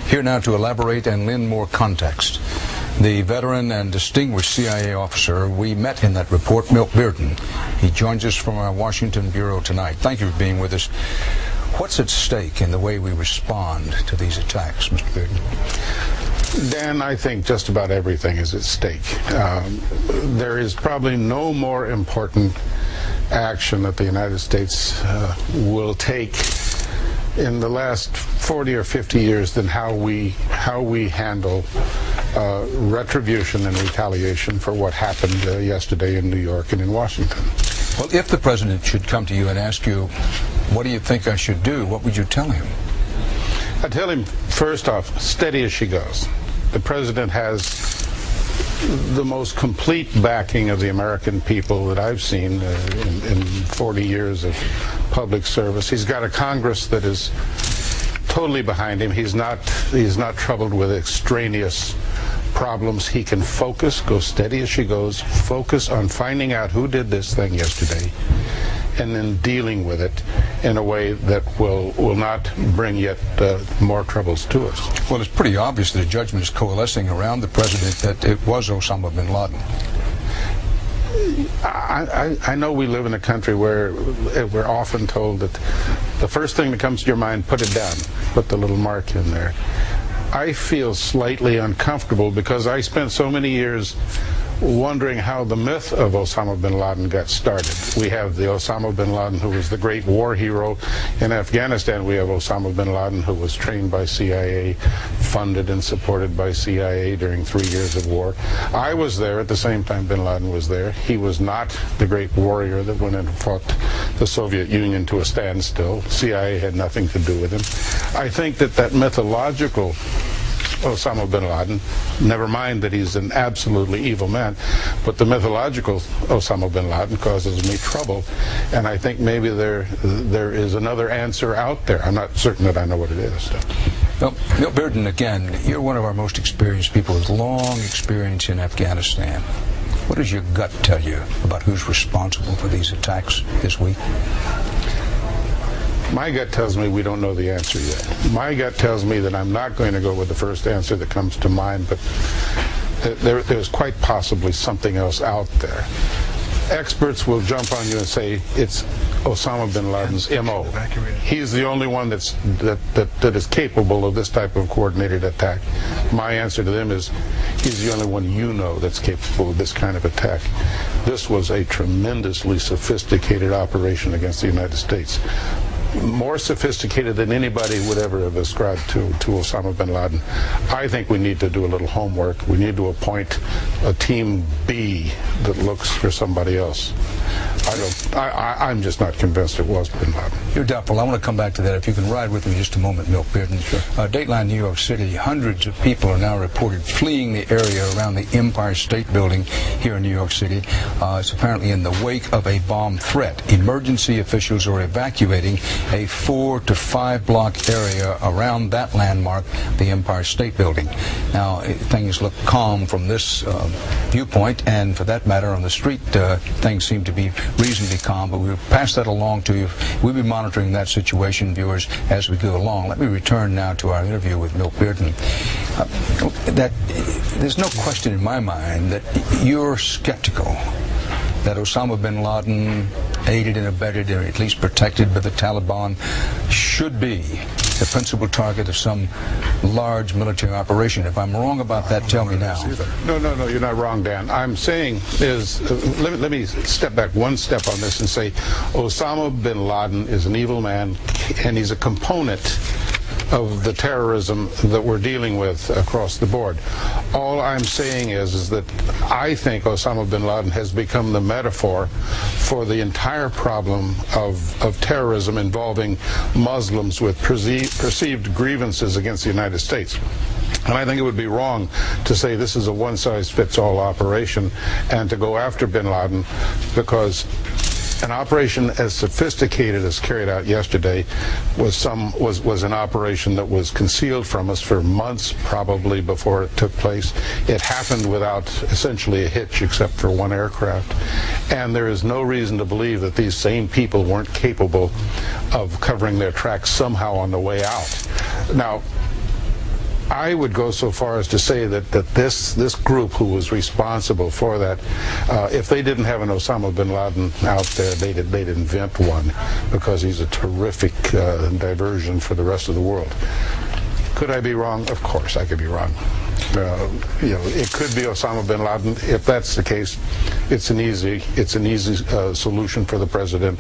Here now to elaborate and lend more context, the veteran and distinguished CIA officer we met in that report, Milt Bearden. He joins us from our Washington bureau tonight. Thank you for being with us. What's at stake in the way we respond to these attacks, Mr. Bearden? Dan, I think just about everything is at stake. There is probably no more important action that the United States will take in the last 40 or 50 years than how we handle retribution and retaliation for what happened yesterday in New York and in Washington. Well, if the president should come to you and ask you, what do you think I should do, what would you tell him? I'd tell him, first off, steady as she goes. The president has the most complete backing of the American people that I've seen in 40 years of public service. He's got a Congress that is totally behind him. He's not troubled with extraneous problems. He can focus, go steady as she goes, focus on finding out who did this thing yesterday, and then dealing with it in a way that will not bring yet more troubles to us. Well, it's pretty obvious that the judgment is coalescing around the president that it was Osama Bin Laden. I know we live in a country where we're often told that the first thing that comes to your mind, put it down, put the little mark in there. I feel slightly uncomfortable because I spent so many years wondering how the myth of Osama bin Laden got started. We have the Osama bin Laden who was the great war hero. In Afghanistan, we have Osama bin Laden who was trained by CIA, funded and supported by CIA during 3 years of war. I was there at the same time bin Laden was there. He was not the great warrior that went and fought the Soviet Union to a standstill. CIA had nothing to do with him. I think that mythological Osama bin Laden, never mind that he's an absolutely evil man, but the mythological Osama bin Laden causes me trouble, and I think maybe there is another answer out there. I'm not certain that I know what it is. Well, Milt Bearden, again, you're one of our most experienced people with long experience in Afghanistan. What does your gut tell you about who's responsible for these attacks this week? My gut tells me we don't know the answer yet. My gut tells me that I'm not going to go with the first answer that comes to mind, but there's quite possibly something else out there. Experts will jump on you and say it's Osama bin Laden's MO. He's the only one that is capable of this type of coordinated attack. My answer to them is he's the only one you know that's capable of this kind of attack. This was a tremendously sophisticated operation against the United States. More sophisticated than anybody would ever have ascribed to Osama bin Laden. I think we need to do a little homework. We need to appoint a team B that looks for somebody else. I'm just not convinced it was bin Laden. You're doubtful. I want to come back to that. If you can ride with me just a moment, Milt Bearden. Sure. Dateline New York City, hundreds of people are now reported fleeing the area around the Empire State Building here in New York City. It's apparently in the wake of a bomb threat. Emergency officials are evacuating a 4 to 5 block area around that landmark, the Empire State Building. Now, things look calm from this viewpoint, and for that matter, on the street, things seem to be reasonably calm, but we'll pass that along to you. We'll be monitoring that situation, viewers, as we go along. Let me return now to our interview with Milt Bearden. There's no question in my mind that you're skeptical that Osama bin Laden, aided and abetted, or at least protected by the Taliban, should be the principal target of some large military operation. If I'm wrong about that, tell me now. No, you're not wrong, Dan. I'm saying is, let me step back one step on this and say Osama bin Laden is an evil man, and he's a component of the terrorism that we're dealing with across the board. All I'm saying is that I think Osama bin Laden has become the metaphor for the entire problem of terrorism involving Muslims with perceived grievances against the United States. And I think it would be wrong to say this is a one-size-fits-all operation and to go after bin Laden, because an operation as sophisticated as carried out yesterday was an operation that was concealed from us for months, probably, before it took place. It happened without essentially a hitch except for one aircraft, and there is no reason to believe that these same people weren't capable of covering their tracks somehow on the way out. Now, I would go so far as to say that this group who was responsible for that, if they didn't have an Osama bin Laden out there, they'd invent one, because he's a terrific diversion for the rest of the world. Could I be wrong? Of course I could be wrong. It could be Osama bin Laden. If that's the case, it's an easy solution for the president.